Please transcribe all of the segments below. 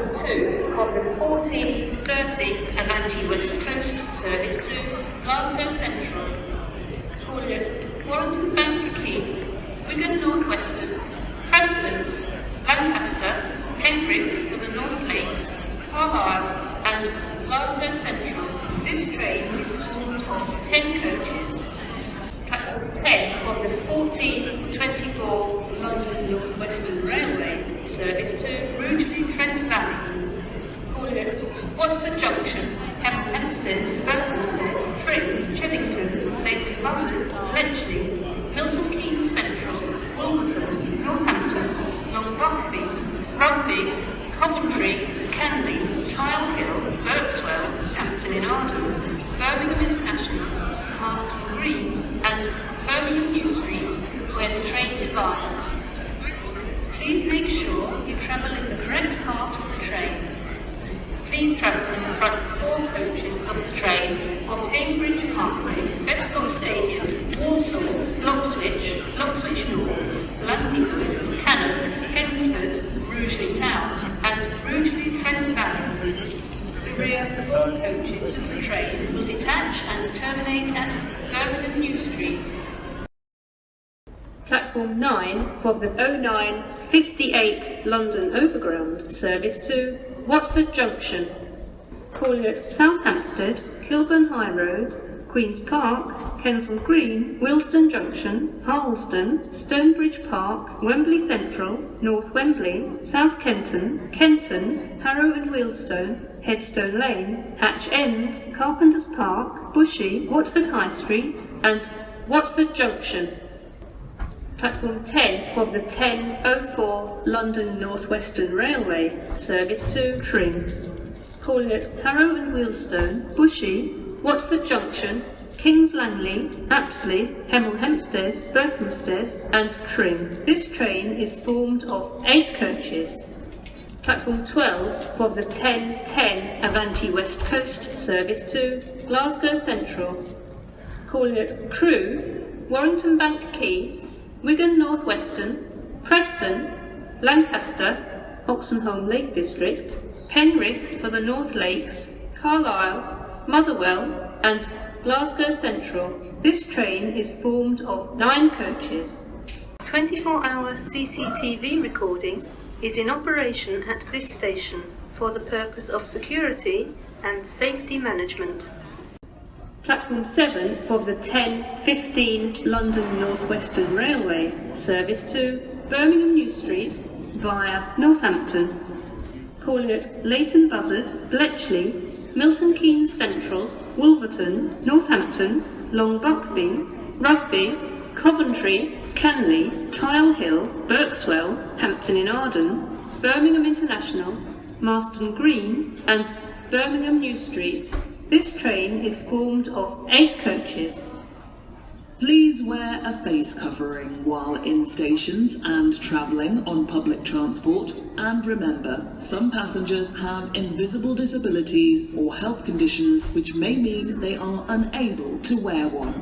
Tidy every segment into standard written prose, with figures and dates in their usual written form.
Platform 2 of the 14:30 Avanti West Coast service to Glasgow Central, calling at Warrington Bank Quay, Wigan Northwestern, Preston, Lancaster, Penrith for the North Lakes, Carlisle and Glasgow Central. This train is formed of 10 coaches. Platform 10 of the 14:24 London Northwestern Railway service to Rugeley, Trent Valley, calling at Watford Junction, Hampstead, Birmingham, Tring, Chevington, Leighton Buzzard, Bletchley, Milton Keynes Central, Wilmington, Northampton, Long Rugby, Coventry, Canley, Tile Hill, Berkswell, Hampton in Arden, Birmingham International, Marston Green and Birmingham New Street, where the train divides. Please make sure you travel in the correct part of the train. Please travel in the front 4 coaches of the train on Cambridge Parkway, Vescott Stadium, Walsall, Bloxwich North, London, Cannock, Hensford, Rugeley Town and Rugeley Trent Valley. The rear 4 coaches of the train will detach and terminate at Birmingham New Street. Platform 9 for the 09:58 London Overground service to Watford Junction, calling at South Hampstead, Kilburn High Road, Queen's Park, Kensal Green, Willesden Junction, Harlesden, Stonebridge Park, Wembley Central, North Wembley, South Kenton, Kenton, Harrow and Wealdstone, Headstone Lane, Hatch End, Carpenter's Park, Bushey, Watford High Street and Watford Junction. Platform 10 of the 10:04 London Northwestern Railway service to Tring, calling at Harrow and Wealdstone, Bushey, Watford Junction, Kings Langley, Apsley, Hemel Hempstead, Berkhamsted and Tring. This train is formed of 8 coaches. Platform 12 for the 10:10 Avanti West Coast service to Glasgow Central, calling at Crewe, Warrington Bank Quay, Wigan Northwestern, Preston, Lancaster, Oxenholme Lake District, Penrith for the North Lakes, Carlisle, Motherwell and Glasgow Central. This train is formed of 9 coaches. 24-hour CCTV recording is in operation at this station for the purpose of security and safety management. Platform 7 for the 10:15 London Northwestern Railway service to Birmingham New Street via Northampton, calling at Leighton Buzzard, Bletchley, Milton Keynes Central, Wolverton, Northampton, Long Rugby, Coventry, Canley, Tile Hill, Berkswell, Hampton in Arden, Birmingham International, Marston Green and Birmingham New Street. This train is formed of 8 coaches. Please wear a face covering while in stations and travelling on public transport, and remember, some passengers have invisible disabilities or health conditions which may mean they are unable to wear one.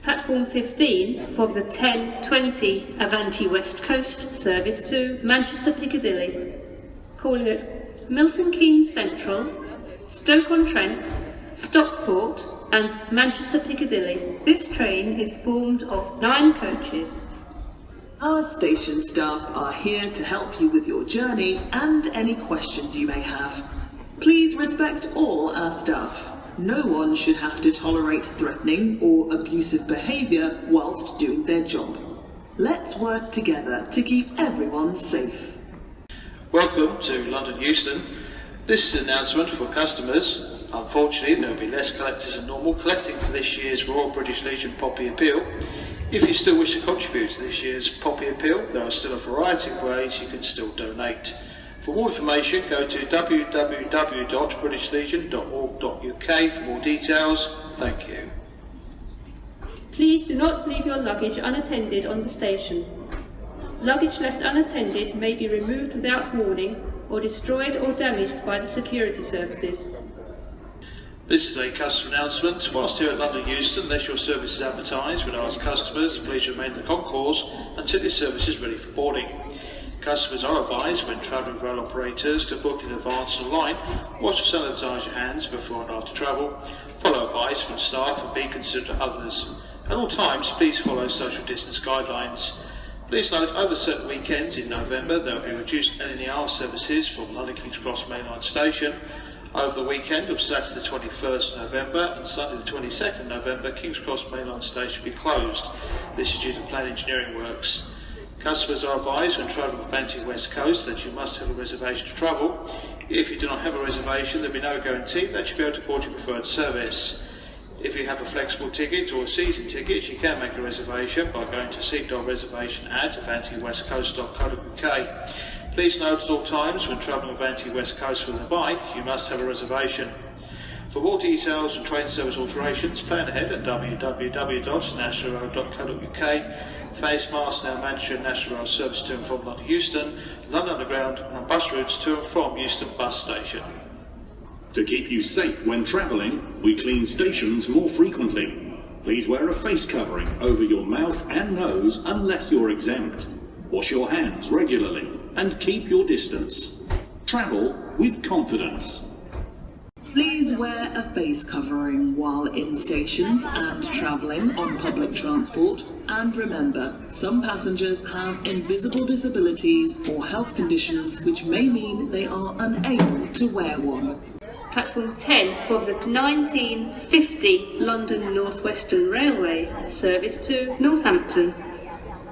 Platform 15 for the 10:20 Avanti West Coast service to Manchester Piccadilly, calling at Milton Keynes Central, Stoke-on-Trent, Stockport and Manchester Piccadilly. This train is formed of 9 coaches. Our station staff are here to help you with your journey and any questions you may have. Please respect all our staff. No one should have to tolerate threatening or abusive behaviour whilst doing their job. Let's work together to keep everyone safe. Welcome to London Euston. This is an announcement for customers. Unfortunately, there will be less collectors than normal collecting for this year's Royal British Legion Poppy Appeal. If you still wish to contribute to this year's Poppy Appeal, there are still a variety of ways you can still donate. For more information, go to www.britishlegion.org.uk for more details. Thank you. Please do not leave your luggage unattended on the station. Luggage left unattended may be removed without warning or destroyed or damaged by the security services. This is a customer announcement. Whilst here at London Euston, unless your service is advertised, we'd ask customers to please remain in the concourse until your service is ready for boarding. Customers are advised when travelling with rail operators to book in advance online, wash and sanitise your hands before and after travel, follow advice from staff and be considerate of others. At all times, please follow social distance guidelines. Please note, over certain weekends in November, there will be reduced NNR services from London King's Cross Mainline Station. Over the weekend of Saturday the 21st of November and Sunday the 22nd of November, King's Cross Mainline Station will be closed. This is due to planned engineering works. Customers are advised when travelling with Avanti West Coast that you must have a reservation to travel. If you do not have a reservation, there will be no guarantee that you'll be able to board your preferred service. If you have a flexible ticket or a season ticket, you can make a reservation by going to seat.reservation at avantiwestcoast.co.uk. Please note at all times when travelling with Avanti West Coast with a bike, you must have a reservation. For more details and train service alterations, plan ahead at www.nationalrail.co.uk. Face masks now mandatory on National Rail service to and from London Euston, London Underground and bus routes to and from Euston Bus Station. To keep you safe when travelling, we clean stations more frequently. Please wear a face covering over your mouth and nose unless you're exempt. Wash your hands regularly and keep your distance. Travel with confidence. Please wear a face covering while in stations and travelling on public transport. And remember, some passengers have invisible disabilities or health conditions which may mean they are unable to wear one. Platform 10 for the 1950 London Northwestern Railway service to Northampton.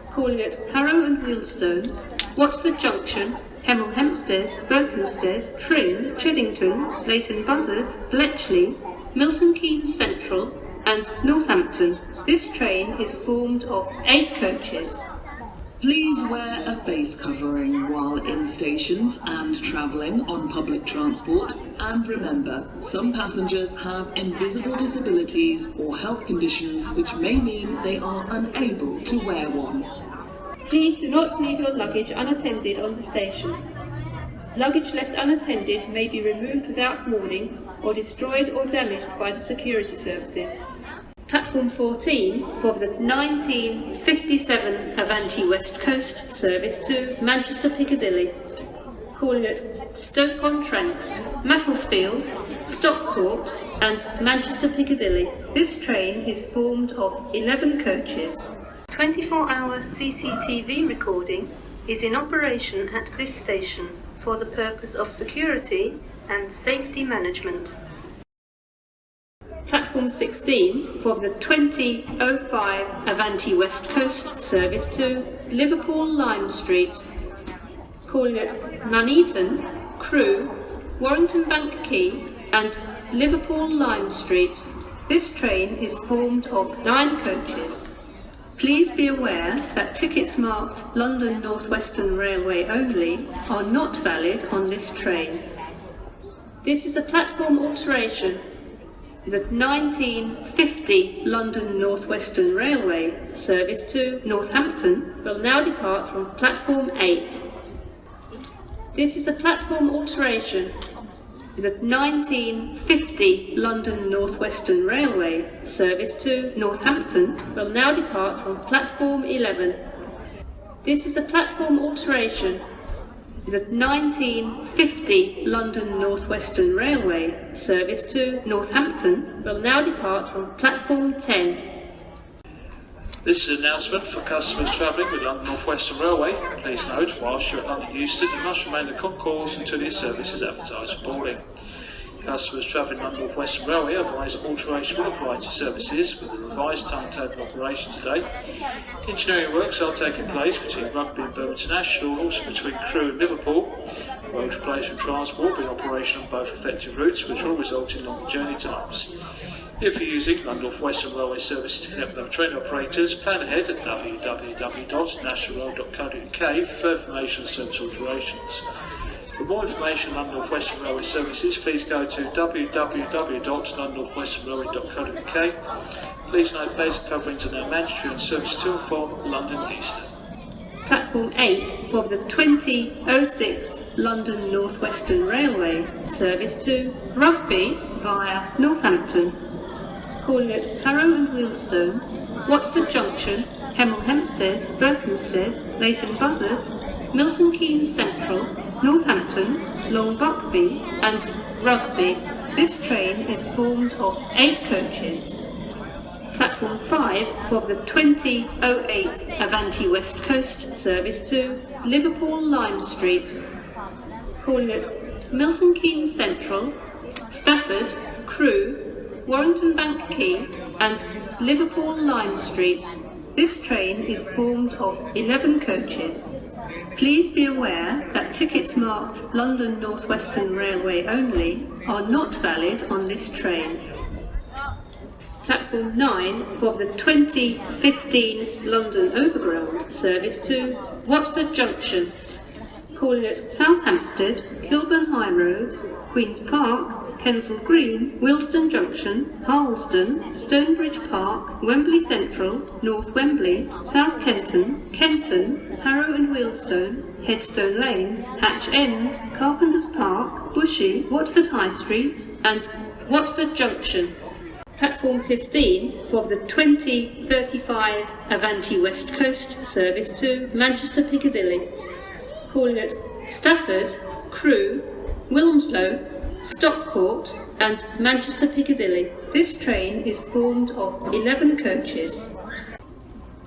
Calling at Harrow and Wealdstone, Watford Junction, Hemel Hempstead, Berkhamsted, Tring, Cheddington, Leighton Buzzard, Bletchley, Milton Keynes Central and Northampton. This train is formed of 8 coaches. Please wear a face covering while in stations and travelling on public transport. And remember, some passengers have invisible disabilities or health conditions which may mean they are unable to wear one. Please do not leave your luggage unattended on the station. Luggage left unattended may be removed without warning or destroyed or damaged by the security services. Platform 14 for the 1957 Avanti West Coast service to Manchester Piccadilly. Calling at Stoke-on-Trent, Macclesfield, Stockport and Manchester Piccadilly. This train is formed of 11 coaches. 24-hour CCTV recording is in operation at this station for the purpose of security and safety management. Platform 16 for the 2005 Avanti West Coast service to Liverpool Lime Street. Calling at Nuneaton, Crewe, Warrington Bank Quay and Liverpool Lime Street. This train is formed of 9 coaches. Please be aware that tickets marked London Northwestern Railway only are not valid on this train. This is a platform alteration. The 1950 London Northwestern Railway service to Northampton will now depart from platform 8. This is a platform alteration. The 1950 London Northwestern Railway service to Northampton will now depart from platform 11. This is a platform alteration. The 1950 London Northwestern Railway service to Northampton will now depart from platform 10. This is an announcement for customers travelling with London Northwestern Railway. Please note, whilst you're at London Euston, you must remain at concourse until your service is advertised for boarding. Customers travelling London Northwestern Railway are advised that alteration will apply to services with a revised timetable operation today. Engineering works are taking place between Rugby and Birmingham and also between Crewe and Liverpool. Road replacement transport will be in operation on both effective routes, which will result in longer journey times. If you're using London Northwestern Railway services to connect with other train operators, plan ahead at www.nationalrail.co.uk for further information on service alterations. For more information on London Northwestern Railway services, please go to www.londonnorthwesternrailway.co.uk. Please note face coverings are now mandatory on service to and from London Euston. Platform 8 for the 2006 London Northwestern Railway service to Rugby via Northampton. Calling at Harrow and Wealdstone, Watford Junction, Hemel Hempstead, Berkhamsted, Leighton Buzzard, Milton Keynes Central, Northampton, Long Buckby and Rugby. This train is formed of 8 coaches. Platform 5 for the 2008 Avanti West Coast service to Liverpool Lime Street. Calling at Milton Keynes Central, Stafford, Crewe, Warrington Bank Quay and Liverpool Lime Street. This train is formed of 11 coaches. Please be aware that tickets marked London Northwestern Railway only are not valid on this train. Platform 9 for the 2015 London Overground service to Watford Junction. Calling at Southampton, Kilburn High Road, Queen's Park, Kensal Green, Willesden Junction, Harlesden, Stonebridge Park, Wembley Central, North Wembley, South Kenton, Kenton, Harrow and Wealdstone, Headstone Lane, Hatch End, Carpenter's Park, Bushey, Watford High Street and Watford Junction. Platform 15 for the 2035 Avanti West Coast service to Manchester Piccadilly. Calling at Stafford, Crewe, Wilmslow, Stockport and Manchester Piccadilly. This train is formed of 11 coaches.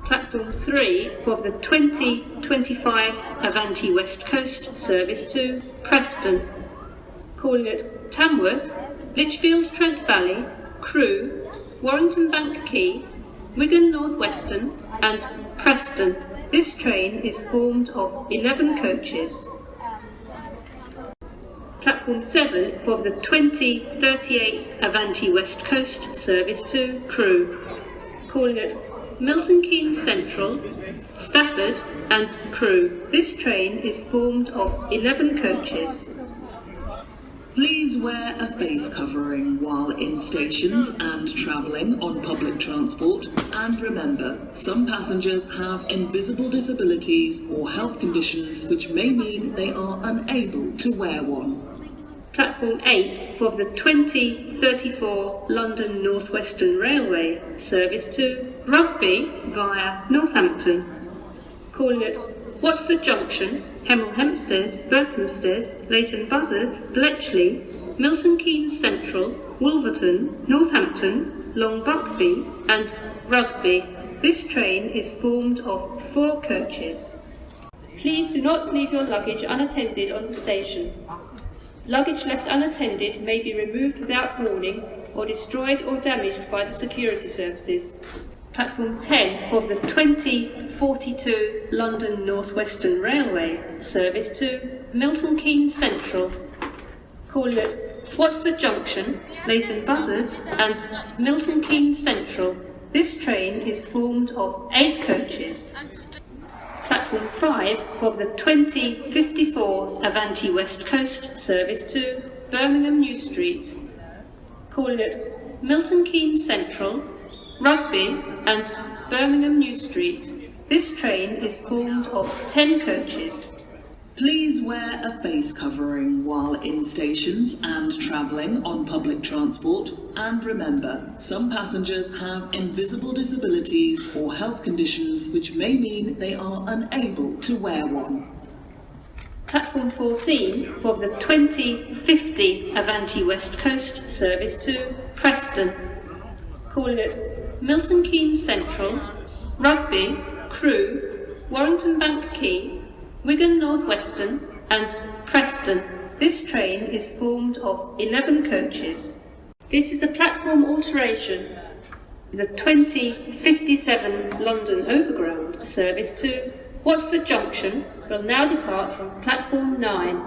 Platform 3 for the 2025 Avanti West Coast service to Preston. Calling at Tamworth, Lichfield Trent Valley, Crewe, Warrington Bank Quay, Wigan Northwestern and Preston. This train is formed of 11 coaches. Platform 7 for the 2038 Avanti West Coast service to Crewe. Calling at Milton Keynes Central, Stafford and Crewe. This train is formed of 11 coaches. Please wear a face covering while in stations and travelling on public transport. And remember, some passengers have invisible disabilities or health conditions which may mean they are unable to wear one. Platform 8 for the 2034 London Northwestern Railway service to Rugby via Northampton. Calling at Watford Junction, Hemel Hempstead, Berkhamsted, Leighton Buzzard, Bletchley, Milton Keynes Central, Wolverton, Northampton, Long Buckby and Rugby. This train is formed of 4 coaches. Please do not leave your luggage unattended on the station. Luggage left unattended may be removed without warning or destroyed or damaged by the security services. Platform 10 for the 2042 London Northwestern Railway service to Milton Keynes Central. Calling at Watford Junction, Leighton Buzzard and Milton Keynes Central. This train is formed of 8 coaches. Platform 5 for the 2054 Avanti West Coast service to Birmingham New Street. Calling at Milton Keynes Central, Rugby and Birmingham New Street. This train is formed of 10 coaches. Please wear a face covering while in stations and travelling on public transport. And remember, some passengers have invisible disabilities or health conditions which may mean they are unable to wear one. Platform 14 for the 2050 Avanti West Coast service to Preston. Calling at Milton Keynes Central, Rugby, Crewe, Warrington Bank Quay, Wigan Northwestern and Preston. This train is formed of 11 coaches. This is a platform alteration. The 2057 London Overground service to Watford Junction will now depart from Platform 9.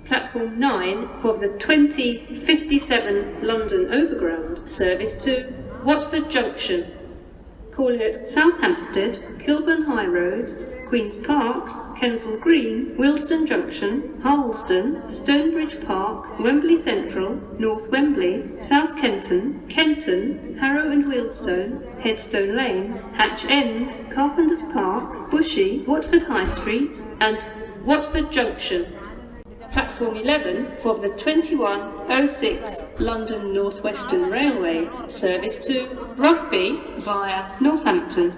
Platform 9 for the 2057 London Overground service to Watford Junction. Calling at Southampton, Kilburn High Road, Queen's Park, Kensal Green, Willesden Junction, Harlesden, Stonebridge Park, Wembley Central, North Wembley, South Kenton, Kenton, Harrow and Wealdstone, Headstone Lane, Hatch End, Carpenter's Park, Bushey, Watford High Street and Watford Junction. Platform 11 for the 2106 London Northwestern Railway service to Rugby via Northampton.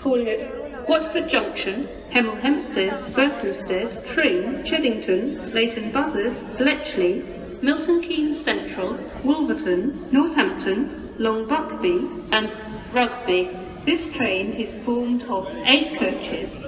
Calling at Watford Junction, Hemel Hempstead, Berkhamsted, Tring, Cheddington, Leighton Buzzard, Bletchley, Milton Keynes Central, Wolverton, Northampton, Long Buckby and Rugby. This train is formed of 8 coaches